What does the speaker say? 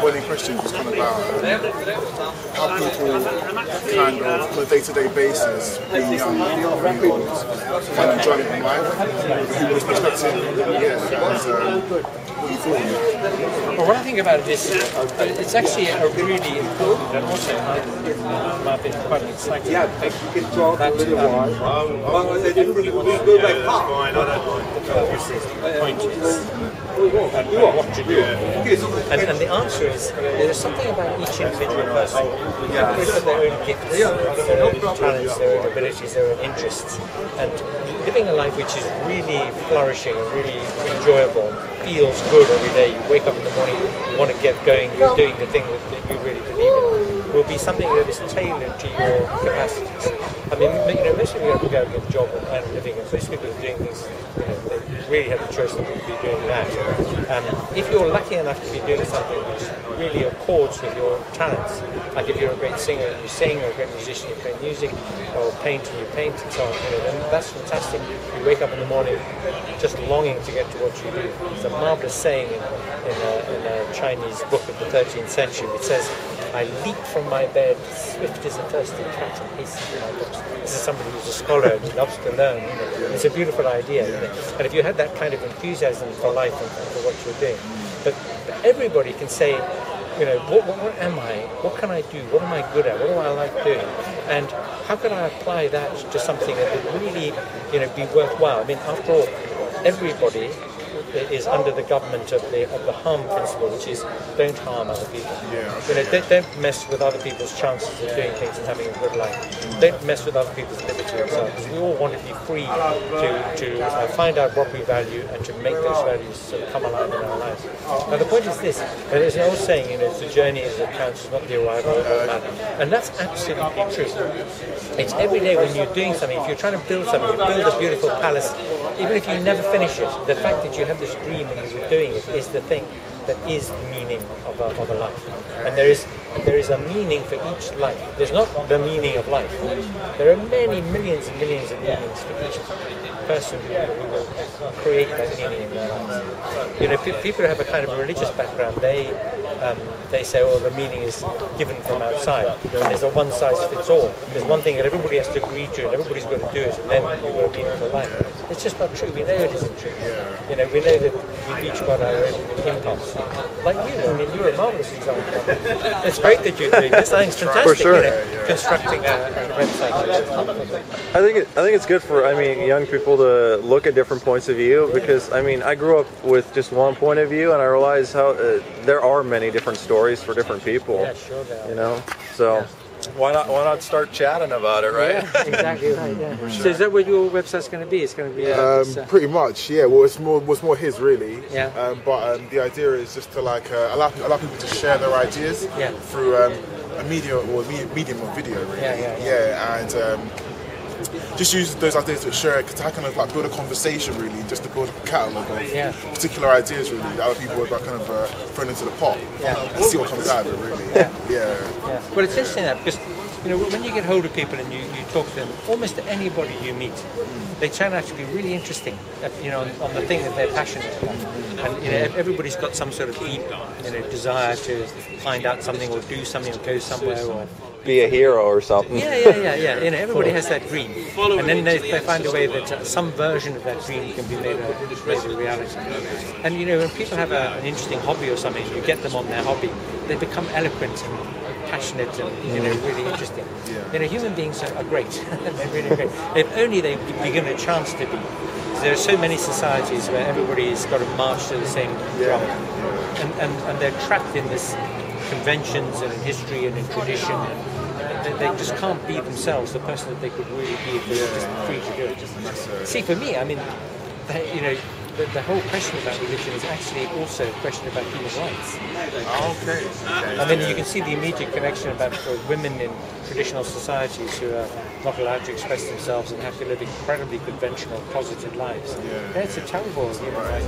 boiling question was kind of about how people kind of, on a day-to-day basis, being young people, find enjoyment in life, people's perspective, what you thought. Well, what I think about it is, it's actually a really important and also might be quite an exciting thing. That everybody wants to know the point is what to do. And the answer is, there is something about each individual person with their own gifts, their own talents, their own abilities, their own interests, and living a life which is really flourishing and really enjoyable, feels good every day. You wake up in the morning, you want to get going, you're doing the thing that you really believe in, will be something that is tailored to your capacities. I mean, most people have to go and get a job and earn a living, and most people are doing things, they really have the choice to be doing that. If you're lucky enough to be doing something which really accords with your talents, like if you're a great singer and you sing, or a great musician, you play music, or paint and you paint and so on, then that's fantastic. You wake up in the morning just longing to get to what you do. There's a marvelous saying in a Chinese book of the 13th century which says, "I leap from my bed, swift as a thirsty cat, and hasten to my books." This is somebody who's a scholar and loves to learn. It's a beautiful idea. And if you had that kind of enthusiasm for life and for what you're doing, but everybody can say, what am I? What can I do? What am I good at? What do I like doing? And how can I apply that to something that would really, be worthwhile? I mean, after all, everybody is under the government of the harm principle, which is don't harm other people. Don't mess with other people's chances of doing things and having a good life. Don't mess with other people's liberty themselves. We all want to be free to find out what we value and to make those values sort of come alive in our lives. Now the point is this: there's an old saying, it's the journey that counts, it's not the arrival that matters, and that's absolutely true. It's every day when you're doing something. If you're trying to build something, you build a beautiful palace. Even if you never finish it, the fact that you have this dream and you're doing it is the thing that is the meaning of a life. And there is a meaning for each life. There's not the meaning of life. There are many millions and millions of meanings for each person who will create that meaning in their lives. People who have a kind of a religious background, they say, the meaning is given from outside. There's a one-size-fits-all. There's one thing that everybody has to agree to, and everybody's got to do it, and then you've got a meaningful life. It's just not true. We know it isn't true. We know that we've each got our own impulse. Like you're a marvelous example. It's great that you're doing this. I think it's fantastic. For sure. Constructing a website. I think it's good for young people to look at different points of view, because I grew up with just one point of view, and I realized how there are many different stories for different people. Yeah, sure there are. So. Yeah. Why not start chatting about it, right? Yeah, exactly right. Yeah. Sure. So is that what your website's going to be? It's going to be pretty much, yeah. Well, it's more his really. Yeah. But the idea is just to allow people to share their ideas through a medium of video, really. Yeah. And just use those ideas to share it, to kind of build a conversation, really, just to build a catalogue of particular ideas, really, that other people are kind of thrown into the pot and see what comes out of it, really. Yeah. Well, it's interesting that, because when you get hold of people and you talk to them, almost anybody you meet, they turn out to be really interesting, on the thing that they're passionate about. And everybody's got some sort of deep, desire to find out something or do something or go somewhere or be a hero or something. Yeah. Everybody has that dream, and then they find a way that some version of that dream can be made a reality. And when people have an interesting hobby or something, you get them on their hobby, they become eloquent and passionate and really interesting. Human beings are great. They're really great. If only they be given a chance to be. There are so many societies where everybody's got to march to the same drum, and they're trapped in this conventions and in history and in tradition, and they just can't be themselves, the person that they could really be if they were just free to do it. See, for me, the whole question about religion is actually also a question about human rights. Okay. And then you can see the immediate connection about women in traditional societies who are not allowed to express themselves and have to live incredibly conventional, closeted lives. It's a terrible human rights.